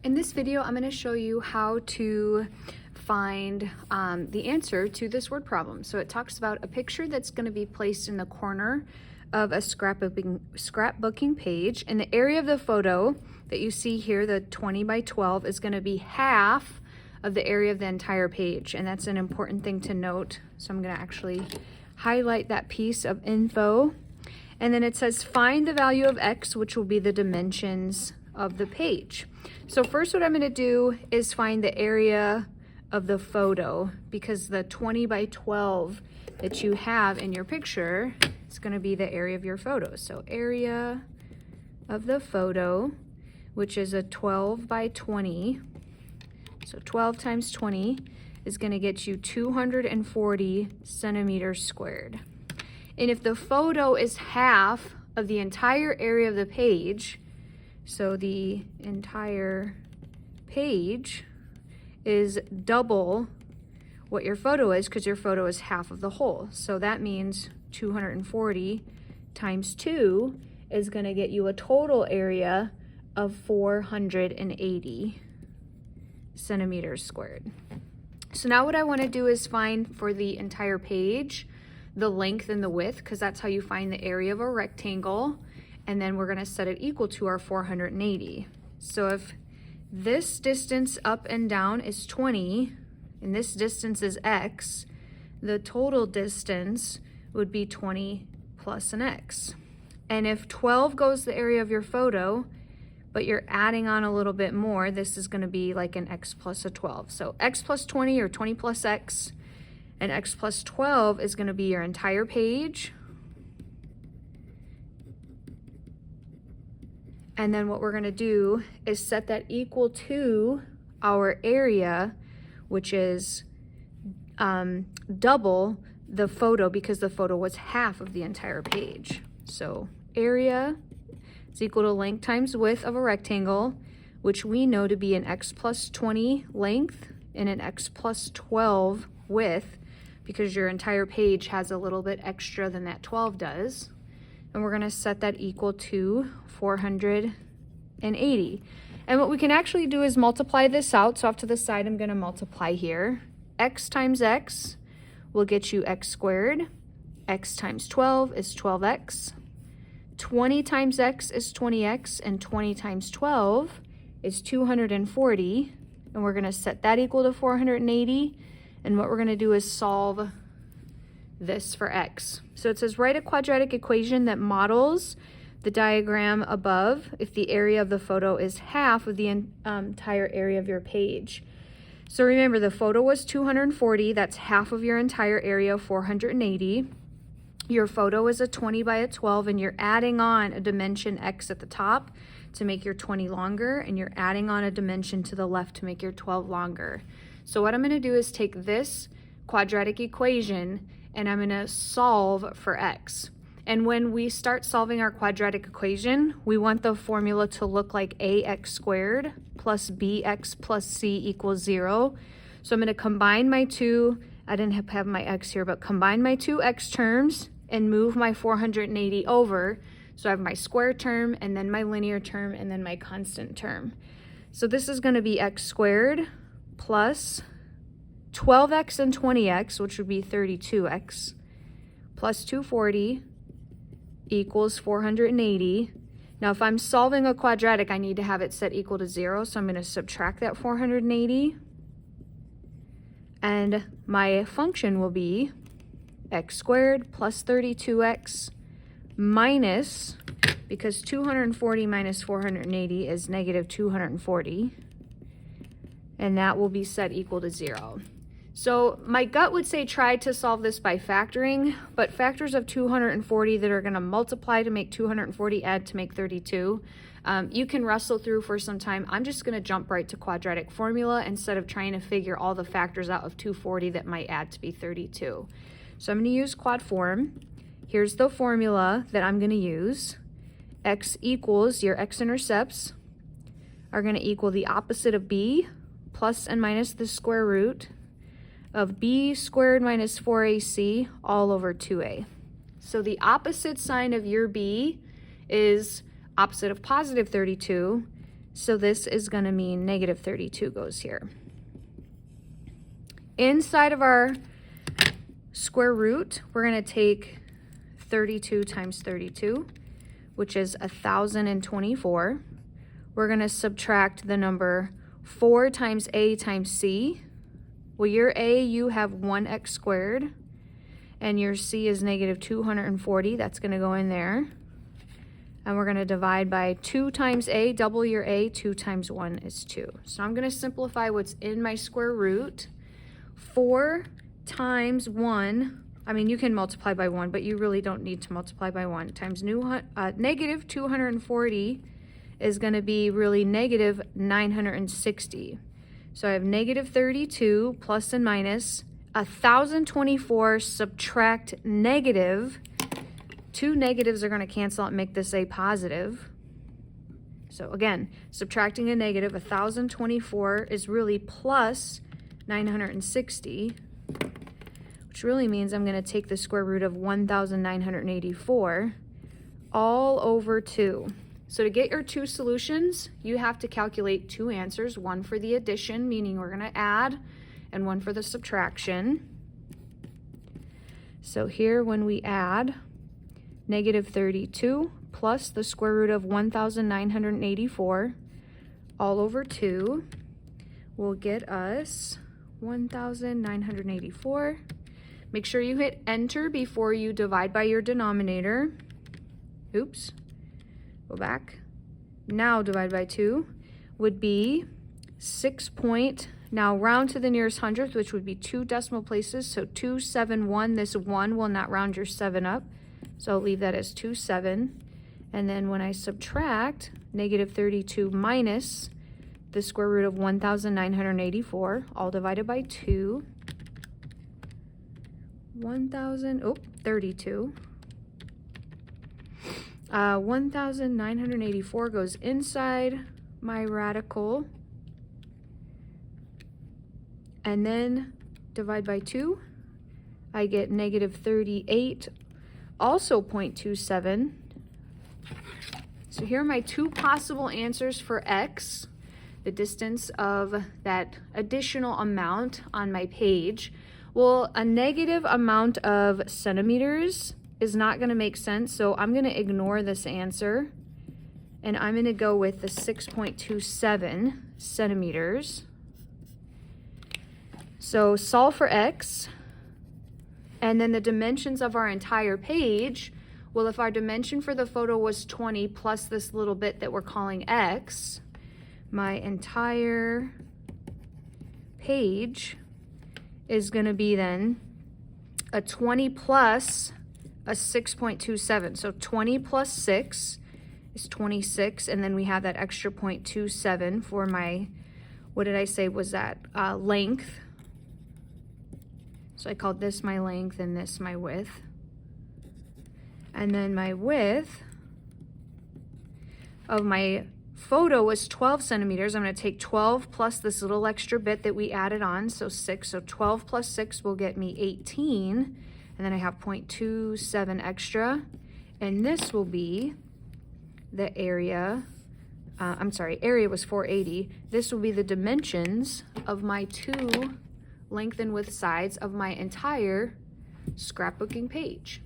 In this video, I'm going to show you how to find the answer to this word problem. So it talks about a picture that's going to be placed in the corner of a scrapbooking page, and the area of the photo that you see here, the 20 by 12, is going to be half of the area of the entire page, and that's an important thing to note. So I'm going to actually highlight that piece of info, and then it says find the value of x, which will be the dimensions of the page. So first what I'm going to do is find the area of the photo, because the 20 by 12 that you have in your picture is going to be the area of your photo. So area of the photo, which is a 12 by 20, so 12 times 20 is going to get you 240 centimeters squared. And if the photo is half of the entire area of the page, so the entire page is double what your photo is, because your photo is half of the whole. So that means 240 times 2 is going to get you a total area of 480 centimeters squared. So now what I want to do is find for the entire page the length and the width, because that's how you find the area of a rectangle. And then we're going to set it equal to our 480. So if this distance up and down is 20, and this distance is x, the total distance would be 20 plus an x. And if 12 goes the area of your photo, but you're adding on a little bit more, this is going to be like an x plus a 12. So x plus 20 or 20 plus x, and x plus 12 is going to be your entire page. And then what we're going to do is set that equal to our area, which is double the photo, because the photo was half of the entire page. So area is equal to length times width of a rectangle, which we know to be an x plus 20 length and an x plus 12 width, because your entire page has a little bit extra than that 12 does. And we're going to set that equal to 480. And what we can actually do is multiply this out. So off to the side, I'm going to multiply here. X times x will get you x squared. X times 12 is 12x. 20 times x is 20x, and 20 times 12 is 240. And we're going to set that equal to 480. And what we're going to do is solve this for x. So it says write a quadratic equation that models the diagram above if the area of the photo is half of the entire area of your page. So remember, the photo was 240, that's half of your entire area of 480. Your photo is a 20 by a 12, and you're adding on a dimension x at the top to make your 20 longer, and you're adding on a dimension to the left to make your 12 longer. So what I'm going to do is take this quadratic equation and I'm going to solve for x. And when we start solving our quadratic equation, we want the formula to look like ax squared plus bx plus c equals 0. So I'm going to combine my two, I didn't have my x here, but combine my two x terms and move my 480 over. So I have my square term, and then my linear term, and then my constant term. So this is going to be x squared plus 12x and 20x, which would be 32x, plus 240 equals 480. Now, if I'm solving a quadratic, I need to have it set equal to 0, so I'm going to subtract that 480. And my function will be x squared plus 32x minus, because 240 minus 480 is negative 240. And that will be set equal to 0. So my gut would say try to solve this by factoring, but factors of 240 that are going to multiply to make 240 add to make 32, you can wrestle through for some time. I'm just going to jump right to quadratic formula instead of trying to figure all the factors out of 240 that might add to be 32. So I'm going to use quad form. Here's the formula that I'm going to use. X equals, your x-intercepts are going to equal the opposite of b plus and minus the square root of b squared minus 4ac all over 2a. So the opposite sign of your b is opposite of positive 32. So this is going to mean negative 32 goes here. Inside of our square root, we're going to take 32 times 32, which is 1,024. We're going to subtract the number 4 times a times c. Well, your a, you have 1x squared, and your c is negative 240. That's going to go in there. And we're going to divide by 2 times a, double your a, 2 times 1 is 2. So I'm going to simplify what's in my square root. 4 times 1, I mean, you can multiply by 1, but you really don't need to multiply by 1, times negative 240 is going to be really negative 960. So I have negative 32 plus and minus 1,024 subtract negative. Two negatives are going to cancel out and make this a positive. So again, subtracting a negative, 1,024 is really plus 960, which really means I'm going to take the square root of 1,984 all over 2. So to get your two solutions, you have to calculate two answers, one for the addition, meaning we're going to add, and one for the subtraction. So here when we add negative 32 plus the square root of 1,984 all over 2 will get us 1,984. Make sure you hit enter before you divide by your denominator. Oops. Go back. Now divide by 2 would be 6 point. Now round to the nearest hundredth, which would be 2 decimal places. So 271. This 1 will not round your 7 up. So I'll leave that as 27. And then when I subtract negative 32 minus the square root of 1,984, all divided by 2. 32. 1,984 goes inside my radical, and then divide by 2. I get negative 38, also 0.27. So here are my two possible answers for x, the distance of that additional amount on my page. Well, a negative amount of centimeters is not going to make sense, so I'm going to ignore this answer, and I'm going to go with the 6.27 centimeters. So solve for x, and then the dimensions of our entire page. Well, if our dimension for the photo was 20 plus this little bit that we're calling x, my entire page is going to be then a 20 plus a 6.27. So 20 plus 6 is 26, and then we have that extra 0.27 for my, what did I say was that, length. So I called this my length and this my width. And then my width of my photo was 12 centimeters. I'm going to take 12 plus this little extra bit that we added on, so 6. So 12 plus 6 will get me 18. And then I have 0.27 extra. And this will be the area. Area was 480. This will be the dimensions of my two length and width sides of my entire scrapbooking page.